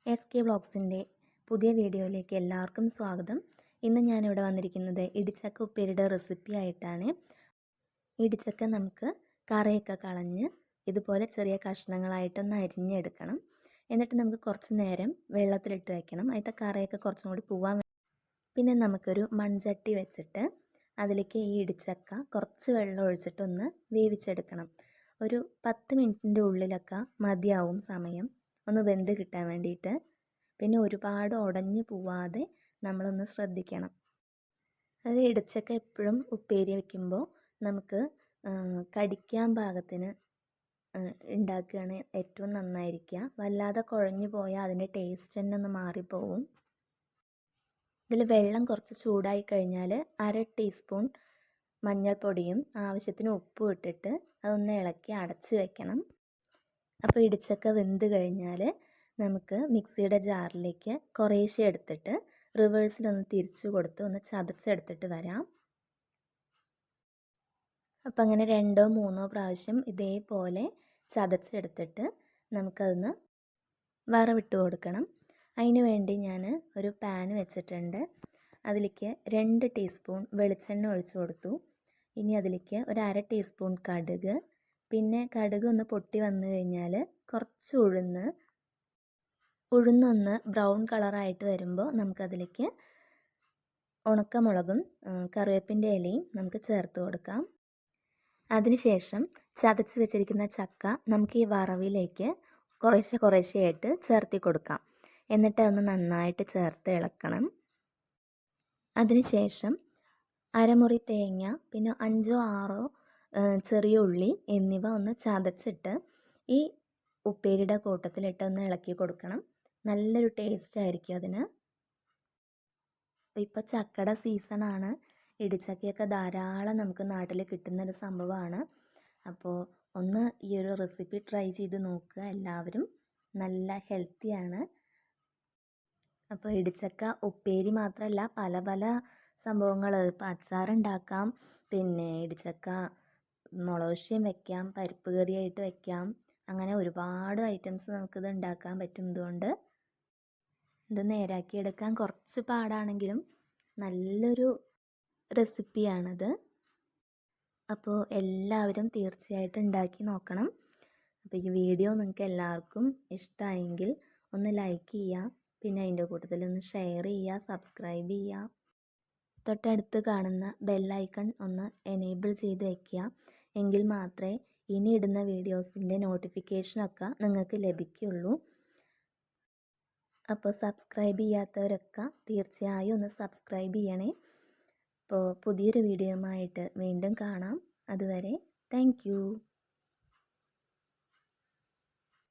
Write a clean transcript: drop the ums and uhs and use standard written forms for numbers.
SK വ്ളോഗ്സിൻ്റെ പുതിയ വീഡിയോയിലേക്ക് എല്ലാവർക്കും സ്വാഗതം. ഇന്ന് ഞാനിവിടെ വന്നിരിക്കുന്നത് ഇടിച്ചക്ക ഉപ്പേരിയുടെ റെസിപ്പി ആയിട്ടാണ്. ഇടിച്ചക്ക നമുക്ക് കറയൊക്കെ കളഞ്ഞ് ഇതുപോലെ ചെറിയ കഷ്ണങ്ങളായിട്ടൊന്ന് അരിഞ്ഞെടുക്കണം. എന്നിട്ട് നമുക്ക് കുറച്ച് നേരം വെള്ളത്തിലിട്ട് വയ്ക്കണം. അതിൻ്റെ കറയൊക്കെ കുറച്ചും കൂടി പോവാൻ. പിന്നെ നമുക്കൊരു മൺചട്ടി വെച്ചിട്ട് അതിലേക്ക് ഈ ഇടിച്ചക്ക കുറച്ച് വെള്ളം ഒഴിച്ചിട്ടൊന്ന് വേവിച്ചെടുക്കണം. ഒരു 10 മിനിറ്റിൻ്റെ ഉള്ളിലൊക്കെ മതിയാവും സമയം ഒന്ന് വെന്ത് കിട്ടാൻ വേണ്ടിയിട്ട്. പിന്നെ ഒരുപാട് ഉടഞ്ഞു പോവാതെ നമ്മളൊന്ന് ശ്രദ്ധിക്കണം. അത് ഇടിച്ചക്ക എപ്പോഴും ഉപ്പേരി വയ്ക്കുമ്പോൾ നമുക്ക് കടിക്കാൻ പാകത്തിന് ഉണ്ടാക്കുകയാണ് ഏറ്റവും നന്നായിരിക്കുക. വല്ലാതെ കുഴഞ്ഞു പോയാൽ അതിൻ്റെ ടേസ്റ്റ് തന്നെ ഒന്ന് മാറിപ്പോവും. ഇതിൽ വെള്ളം കുറച്ച് ചൂടായി കഴിഞ്ഞാൽ 1/2 ടീസ്പൂൺ മഞ്ഞൾപ്പൊടിയും ആവശ്യത്തിന് ഉപ്പും ഇട്ടിട്ട് അതൊന്ന് ഇളക്കി അടച്ച് വെക്കണം. അപ്പോൾ ഇടിച്ചക്ക വെന്ത് കഴിഞ്ഞാൽ നമുക്ക് മിക്സിയുടെ ജാറിലേക്ക് കുറേശ്ശെ എടുത്തിട്ട് റിവേഴ്സിലൊന്ന് തിരിച്ചു കൊടുത്ത് ഒന്ന് ചതച്ചെടുത്തിട്ട് വരാം. അപ്പം അങ്ങനെ 2ഓ 3ഓ പ്രാവശ്യം ഇതേപോലെ ചതച്ചെടുത്തിട്ട് നമുക്കതൊന്ന് വറവിട്ട് കൊടുക്കണം. അതിന് വേണ്ടി ഞാൻ ഒരു പാൻ വെച്ചിട്ടുണ്ട്. അതിലേക്ക് 2 ടീസ്പൂൺ വെളിച്ചെണ്ണ ഒഴിച്ചു കൊടുത്തു. ഇനി അതിലേക്ക് ഒരു 1/2 ടീസ്പൂൺ കടുക്, പിന്നെ കടുക് ഒന്ന് പൊട്ടി വന്നു കഴിഞ്ഞാൽ കുറച്ച് ഉഴുന്നൊന്ന് ബ്രൗൺ കളറായിട്ട് വരുമ്പോൾ നമുക്കതിലേക്ക് ഉണക്കമുളകും കറിവേപ്പിൻ്റെ ഇലയും നമുക്ക് ചേർത്ത് കൊടുക്കാം. അതിനുശേഷം ചതച്ച് വെച്ചിരിക്കുന്ന ചക്ക നമുക്ക് ഈ വറവിലേക്ക് കുറേശ്ശെയായിട്ട് ചേർത്തി കൊടുക്കാം. എന്നിട്ട് അതൊന്ന് നന്നായിട്ട് ചേർത്ത് ഇളക്കണം. അതിനുശേഷം അരമുറി തേങ്ങ, പിന്നെ 5ഓ 6ഓ ചെറിയ ഉള്ളി എന്നിവ ഒന്ന് ചതച്ചിട്ട് ഈ ഉപ്പേരിയുടെ കൂട്ടത്തിലിട്ട് ഒന്ന് ഇളക്കി കൊടുക്കണം. നല്ലൊരു ടേസ്റ്റ് ആയിരിക്കും അതിന്. ഇപ്പോൾ ചക്കയുടെ സീസണാണ്. ഇടിച്ചക്കയൊക്കെ ധാരാളം നമുക്ക് നാട്ടിൽ കിട്ടുന്നൊരു സംഭവമാണ്. അപ്പോൾ ഒന്ന് ഈ ഒരു റെസിപ്പി ട്രൈ ചെയ്ത് നോക്കുക എല്ലാവരും. നല്ല ഹെൽത്തിയാണ്. അപ്പോൾ ഇടിച്ചക്ക ഉപ്പേരി മാത്രമല്ല, പല പല സംഭവങ്ങൾ ഇപ്പോൾ അച്ചാറുണ്ടാക്കാം, പിന്നെ ഇടിച്ചക്ക മുളകുശ്ശിയും വയ്ക്കാം, പരിപ്പ് കറിയായിട്ട് വയ്ക്കാം. അങ്ങനെ ഒരുപാട് ഐറ്റംസ് നമുക്കിത് ഉണ്ടാക്കാൻ പറ്റും. ഇതുകൊണ്ട് ഇത് നേരാക്കിയെടുക്കാൻ കുറച്ച് പാടാണെങ്കിലും നല്ലൊരു റെസിപ്പിയാണത്. അപ്പോൾ എല്ലാവരും തീർച്ചയായിട്ടും ഉണ്ടാക്കി നോക്കണം. അപ്പോൾ ഈ വീഡിയോ നിങ്ങൾക്ക് എല്ലാവർക്കും ഇഷ്ടമായെങ്കിൽ ഒന്ന് ലൈക്ക് ചെയ്യുക, പിന്നെ അതിൻ്റെ കൂട്ടത്തിൽ ഒന്ന് ഷെയർ ചെയ്യുക, സബ്സ്ക്രൈബ് ചെയ്യുക. തൊട്ടടുത്ത് കാണുന്ന ബെല്ലൈക്കൺ ഒന്ന് എനേബിൾ ചെയ്ത് വയ്ക്കുക. എങ്കിൽ മാത്രമേ ഇനി ഇടുന്ന വീഡിയോസിൻ്റെ നോട്ടിഫിക്കേഷനൊക്കെ നിങ്ങൾക്ക് ലഭിക്കുകയുള്ളൂ. അപ്പോൾ സബ്സ്ക്രൈബ് ചെയ്യാത്തവരൊക്കെ തീർച്ചയായും ഒന്ന് സബ്സ്ക്രൈബ് ചെയ്യണേ. അപ്പോൾ പുതിയൊരു വീഡിയോയുമായിട്ട് വീണ്ടും കാണാം. അതുവരെ താങ്ക് യു.